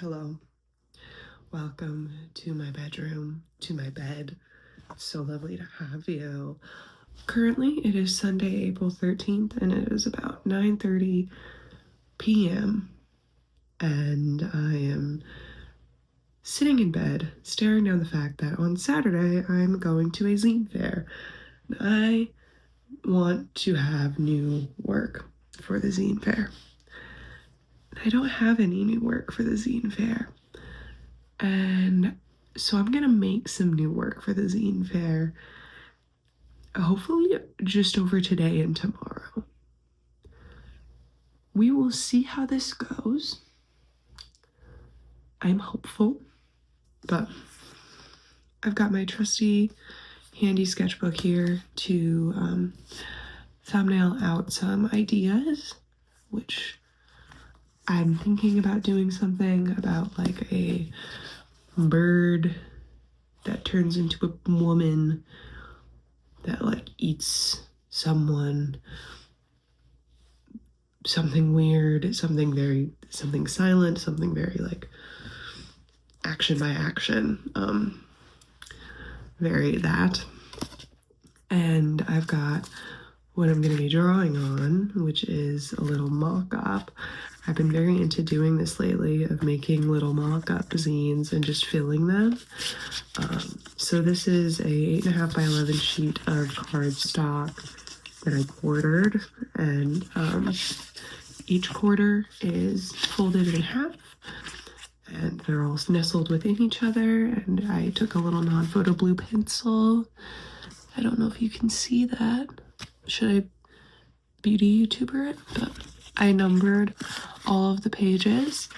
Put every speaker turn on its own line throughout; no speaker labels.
Hello, welcome to my bedroom, to my bed. So lovely to have you. Currently, it is Sunday, April 13th, and it is about 9:30 p.m. And I am sitting in bed, staring down the fact that on Saturday I'm going to a zine fair. I want to have new work for the zine fair. I don't have any new work for the zine fair. And so I'm gonna make some new work for the zine fair, hopefully just over today and tomorrow. We will see how this goes. I'm hopeful, but I've got my trusty handy sketchbook here to thumbnail out some ideas, which I'm thinking about doing something about like a bird that turns into a woman that like eats someone, something weird, something silent, something very like action by action, very that. And I've got what I'm going to be drawing on, which is a little mock-up. I've been very into doing this lately, of making little mock-up zines and just filling them. So this is a 8.5 by 11 sheet of cardstock that I quartered, and each quarter is folded in half, and they're all nestled within each other. And I took a little non-photo blue pencil. I don't know if you can see that. Should I beauty YouTuber it? But I numbered all of the pages,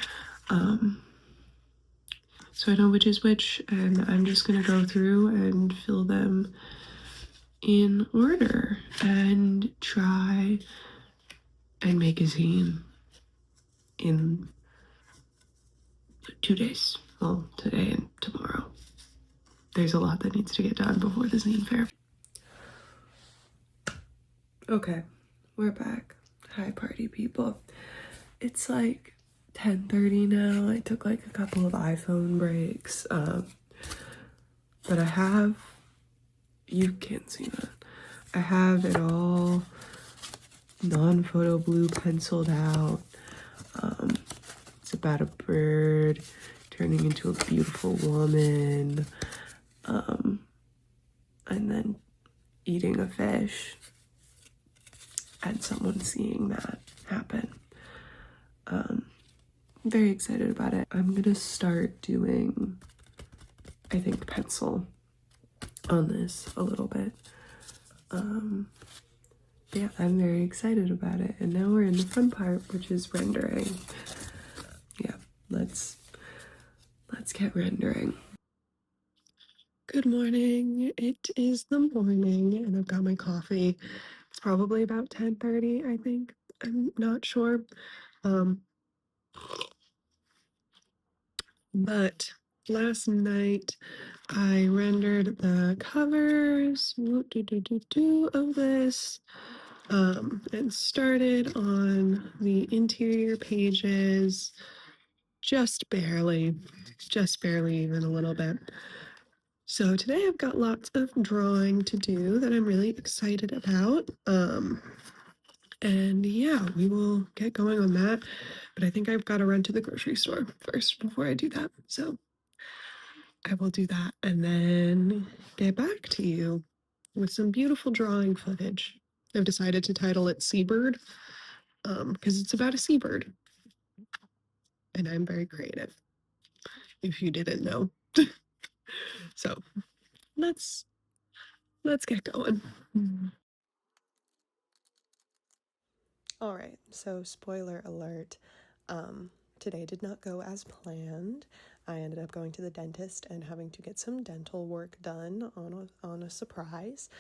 so I know which is which, and I'm just gonna go through and fill them in order and try and make a zine in 2 days. Well, today and tomorrow. There's a lot that needs to get done before the zine fair. Okay, we're back. Hi, party people. It's like 10:30 now. I took like a couple of iPhone breaks, but I have, you can't see that, I have it all non-photo blue penciled out. It's about a bird turning into a beautiful woman, and then eating a fish, and someone seeing that happen. I'm very excited about it. I'm gonna start doing, I think, pencil on this a little bit. Yeah, I'm very excited about it. And now we're in the fun part, which is rendering. Yeah, let's get rendering. Good morning. It is the morning, and I've got my coffee. It's probably about 10:30, I think. I'm not sure. But last night I rendered the covers of this, and started on the interior pages just barely even a little bit. So today I've got lots of drawing to do that I'm really excited about. And yeah, we will get going on that. But I think I've got to run to the grocery store first before I do that. So I will do that and then get back to you with some beautiful drawing footage. I've decided to title it Seabird, because it's about a seabird. And I'm very creative, if you didn't know. So let's get going. All right, so spoiler alert. Today did not go as planned. I ended up going to the dentist and having to get some dental work done on a surprise.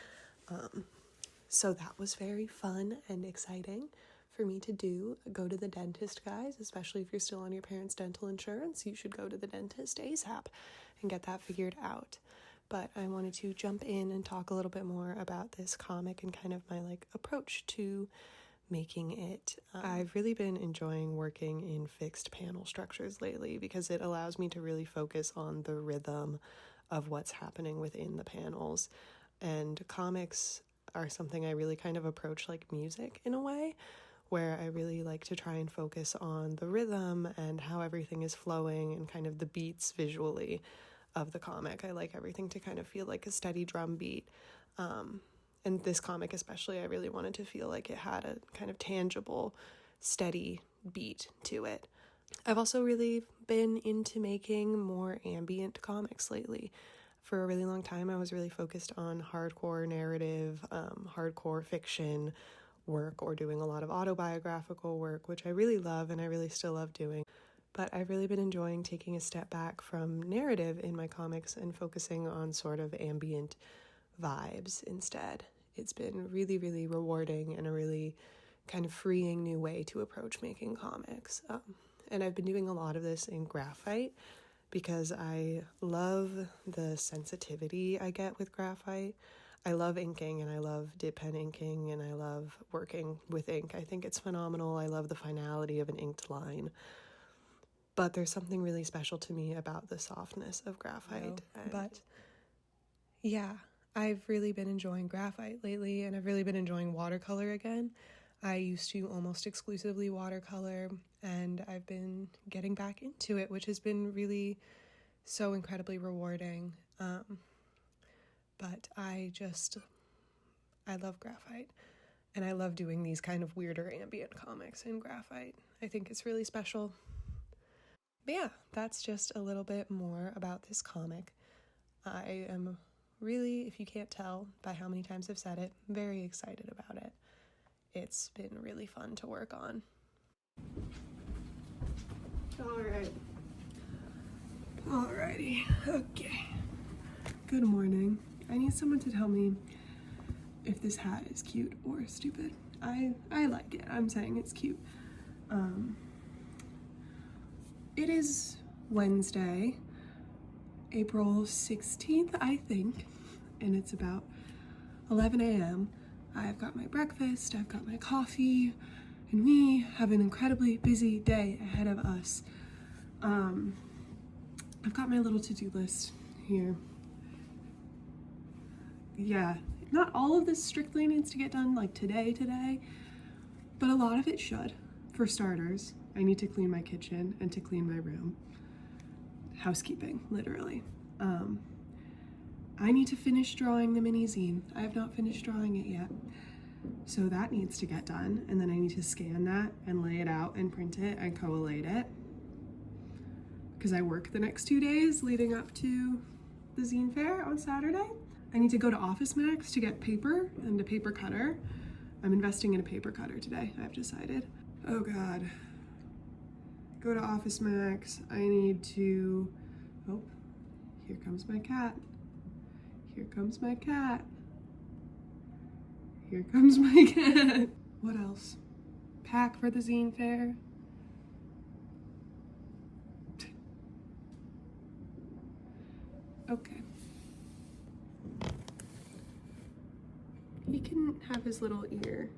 So that was very fun and exciting for me to do. Go to the dentist, guys, especially if you're still on your parents' dental insurance. You should go to the dentist ASAP and get that figured out. But I wanted to jump in and talk a little bit more about this comic and kind of my like approach to making it. I've really been enjoying working in fixed panel structures lately because it allows me to really focus on the rhythm of what's happening within the panels. And comics are something I really kind of approach like music in a way, where I really like to try and focus on the rhythm and how everything is flowing and kind of the beats visually of the comic. I like everything to kind of feel like a steady drum beat. And this comic especially, I really wanted to feel like it had a kind of tangible, steady beat to it. I've also really been into making more ambient comics lately. For a really long time, I was really focused on hardcore narrative, hardcore fiction work, or doing a lot of autobiographical work, which I really love and I really still love doing. But I've really been enjoying taking a step back from narrative in my comics and focusing on sort of ambient vibes instead. It's been really, really rewarding and a really kind of freeing new way to approach making comics. And I've been doing a lot of this in graphite because I love the sensitivity I get with graphite. I love inking and I love dip pen inking and I love working with ink. I think it's phenomenal. I love the finality of an inked line. But there's something really special to me about the softness of graphite. But yeah, I've really been enjoying graphite lately, and I've really been enjoying watercolor again. I used to almost exclusively watercolor, and I've been getting back into it, which has been really so incredibly rewarding. But I love graphite, and I love doing these kind of weirder ambient comics in graphite. I think it's really special. But yeah, that's just a little bit more about this comic. I am really, if you can't tell by how many times I've said it, very excited about it. It's been really fun to work on. Alrighty. Okay. Good morning. I need someone to tell me if this hat is cute or stupid. I like it. I'm saying it's cute. It is Wednesday, April 16th, I think, and it's about 11 a.m. I've got my breakfast, I've got my coffee, and we have an incredibly busy day ahead of us. I've got my little to-do list here. Yeah, not all of this strictly needs to get done like today, but a lot of it should. For starters, I need to clean my kitchen and to clean my room. Housekeeping, literally. I need to finish drawing the mini zine. I have not finished drawing it yet. So that needs to get done, and then I need to scan that and lay it out and print it and collate it. Because I work the next 2 days leading up to the zine fair on Saturday. I need to go to Office Max to get paper and a paper cutter. I'm investing in a paper cutter today, I've decided. Oh God. Go to Office Max. I need to, oh, here comes my cat. Here comes my cat. Here comes my cat. What else? Pack for the zine fair. Okay. He can have his little ear.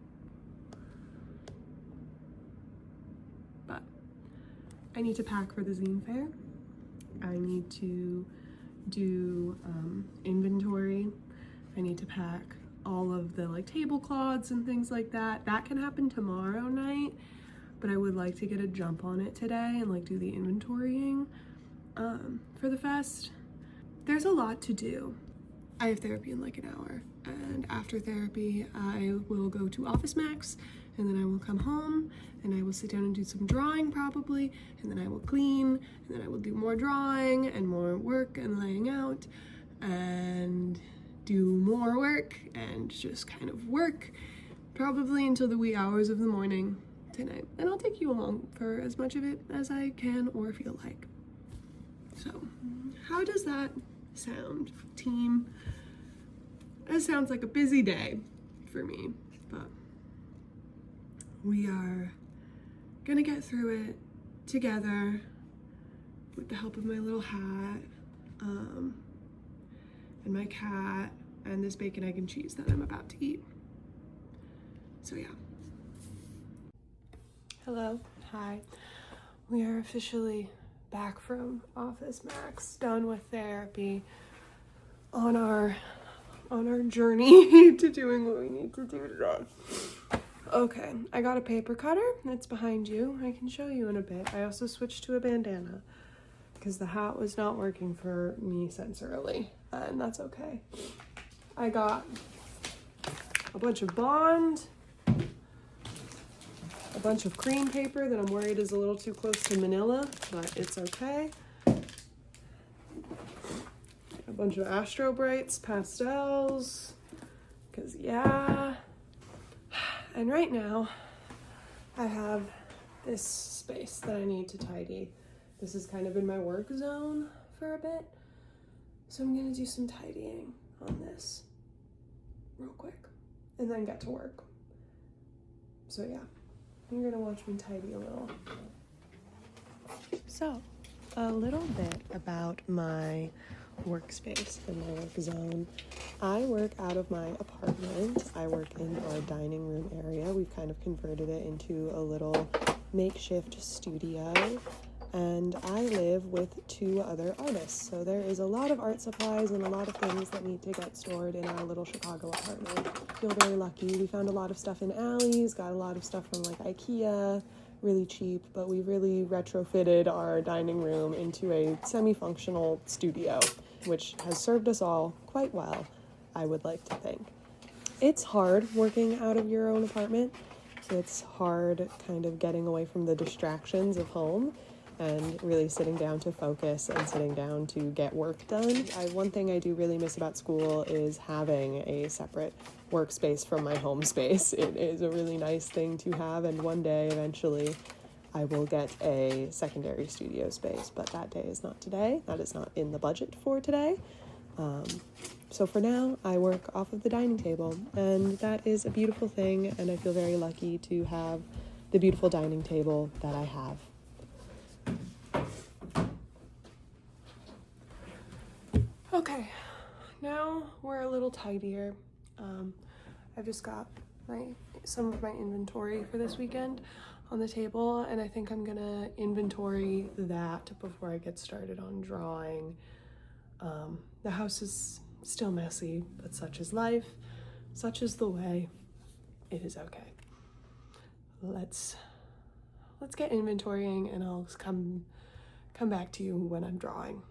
But I need to pack for the zine fair. I need to do inventory. I need to pack all of the like tablecloths and things like that. That can happen tomorrow night, but I would like to get a jump on it today and like do the inventorying for the fest. There's a lot to do. I have therapy in like an hour, and after therapy I will go to Office Max, and then I will come home and I will sit down and do some drawing probably, and then I will clean, and then I will do more drawing and more work and laying out and do more work and just kind of work probably until the wee hours of the morning tonight. And I'll take you along for as much of it as I can or feel like. So how does that sound, team? That sounds like a busy day for me, but we are gonna get through it together with the help of my little hat, and my cat, and this bacon, egg, and cheese that I'm about to eat. So yeah, Hello. Hi. We are officially back from Office Max, done with therapy, on our journey to doing what we need to do today. Okay, I got a paper cutter. It's behind you. I can show you in a bit. I also switched to a bandana because the hat was not working for me since early, and that's okay. I got a bunch of Bond, a bunch of cream paper that I'm worried is a little too close to manila, but it's okay. A bunch of Astro Brights pastels, because yeah. And right now, I have this space that I need to tidy. This has kind of been my work zone for a bit, so I'm gonna do some tidying on this real quick, and then get to work. So yeah, you're gonna watch me tidy a little. So, a little bit about my workspace and my work zone. I work out of my apartment. I work in our dining room area. We've kind of converted it into a little makeshift studio, and I live with 2 other artists. So there is a lot of art supplies and a lot of things that need to get stored in our little Chicago apartment. I feel very lucky. We found a lot of stuff in alleys, got a lot of stuff from like IKEA, really cheap, but we really retrofitted our dining room into a semi-functional studio, which has served us all quite well, I would like to think. It's hard working out of your own apartment. It's hard kind of getting away from the distractions of home and really sitting down to focus and sitting down to get work done. One thing I do really miss about school is having a separate workspace from my home space. It is a really nice thing to have, and one day eventually I will get a secondary studio space, but that day is not today. That is not in the budget for today. So for now, I work off of the dining table, and that is a beautiful thing, and I feel very lucky to have the beautiful dining table that I have. Okay, now we're a little tidier. I've just got some of my inventory for this weekend on the table, and I think I'm gonna inventory that before I get started on drawing. The house is still messy, but such is life, such is the way. It is okay. Let's get inventorying, and I'll come back to you when I'm drawing.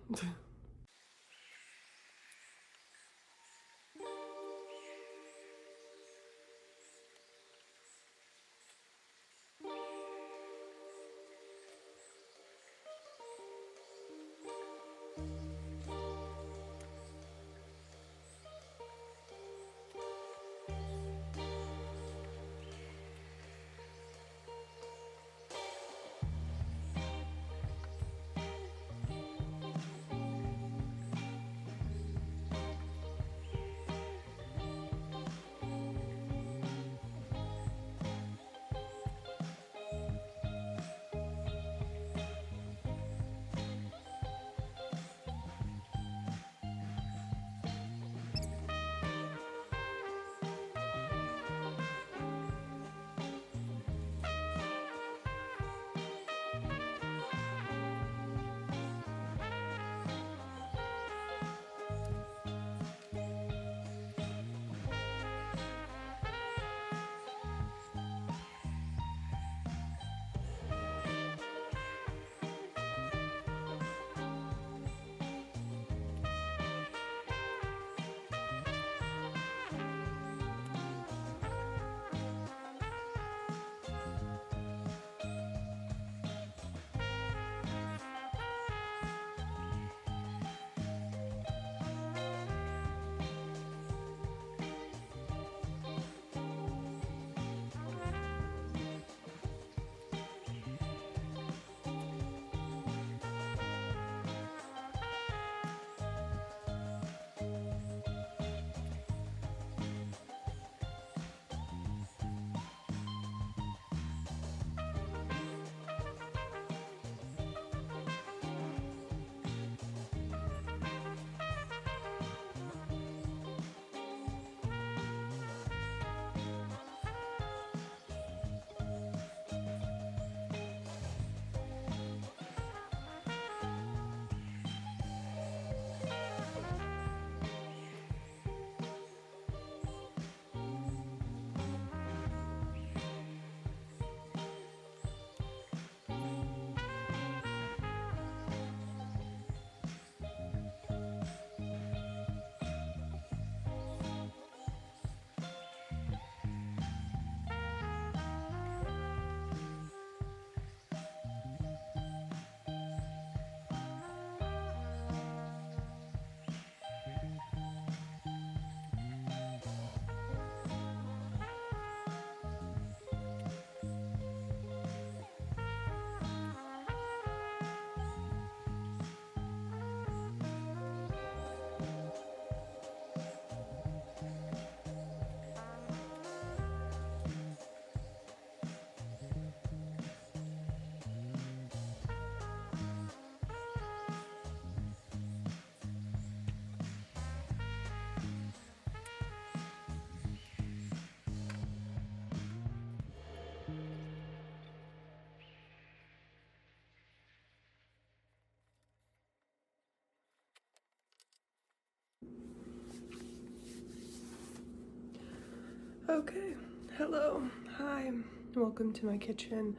Okay, hello, hi, welcome to my kitchen.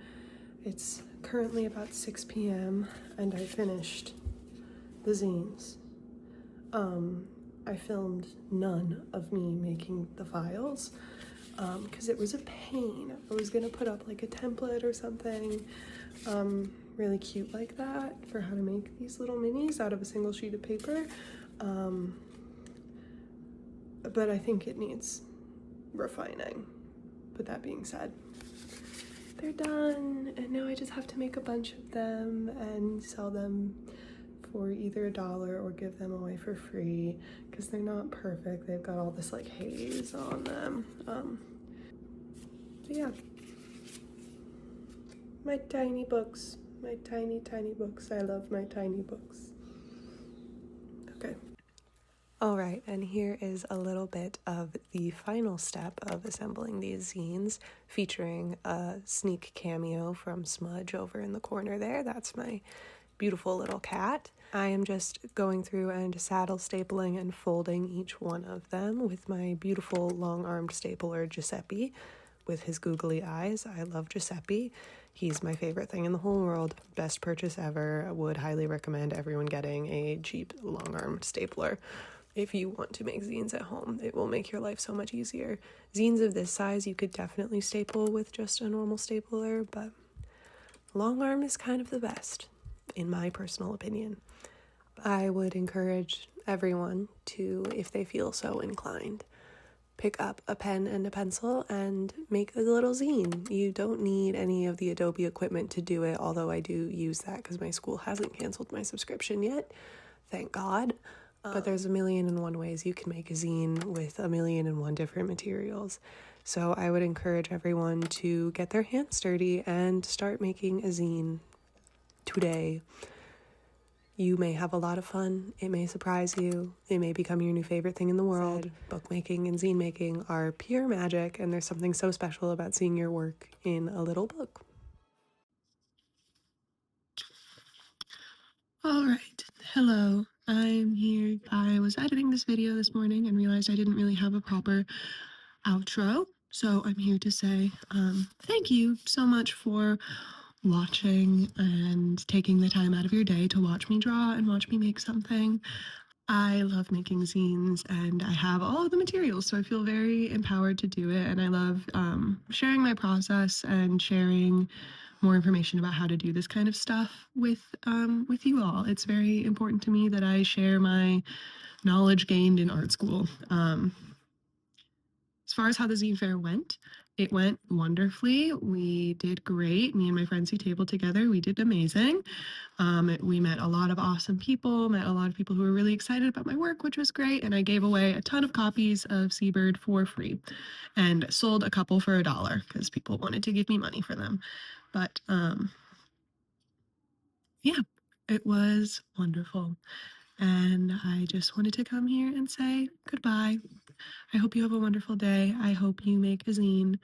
It's currently about 6 p.m. and I finished the zines. I filmed none of me making the files because it was a pain. I was gonna put up like a template or something really cute like that for how to make these little minis out of a single sheet of paper. But I think it needs refining. But that being said, they're done, and now I just have to make a bunch of them and sell them for either $1 or give them away for free because they're not perfect. They've got all this like haze on them. But yeah, my tiny books, my tiny books. I love my tiny books. Okay. All right, and here is a little bit of the final step of assembling these zines, featuring a sneak cameo from Smudge over in the corner there. That's my beautiful little cat. I am just going through and saddle stapling and folding each one of them with my beautiful long-armed stapler Giuseppe with his googly eyes. I love Giuseppe. He's my favorite thing in the whole world. Best purchase ever. I would highly recommend everyone getting a cheap long-armed stapler. If you want to make zines at home, it will make your life so much easier. Zines of this size you could definitely staple with just a normal stapler, but long arm is kind of the best, in my personal opinion. I would encourage everyone to, if they feel so inclined, pick up a pen and a pencil and make a little zine. You don't need any of the Adobe equipment to do it, although I do use that because my school hasn't canceled my subscription yet, thank God. But there's 1,000,001 ways you can make a zine with 1,000,001 different materials. So I would encourage everyone to get their hands dirty and start making a zine today. You may have a lot of fun. It may surprise you. It may become your new favorite thing in the world. Bookmaking and zine making are pure magic, and there's something so special about seeing your work in a little book. All right, hello, I'm here. I was editing this video this morning and realized I didn't really have a proper outro. So I'm here to say thank you so much for watching and taking the time out of your day to watch me draw and watch me make something. I love making zines and I have all of the materials, so I feel very empowered to do it. And I love sharing my process and sharing more information about how to do this kind of stuff with you all. It's very important to me that I share my knowledge gained in art school. As far as how the zine fair went, it went wonderfully. We did great. Me and my friends who tabled together, we did amazing. We met a lot of awesome people, met a lot of people who were really excited about my work, which was great. And I gave away a ton of copies of Seabird for free and sold a couple for $1 because people wanted to give me money for them. But yeah, it was wonderful. And I just wanted to come here and say goodbye. I hope you have a wonderful day. I hope you make a zine.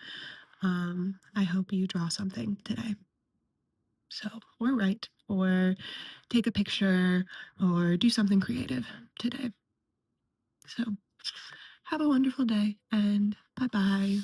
I hope you draw something today. So, or write, or take a picture, or do something creative today. So, have a wonderful day, and bye-bye.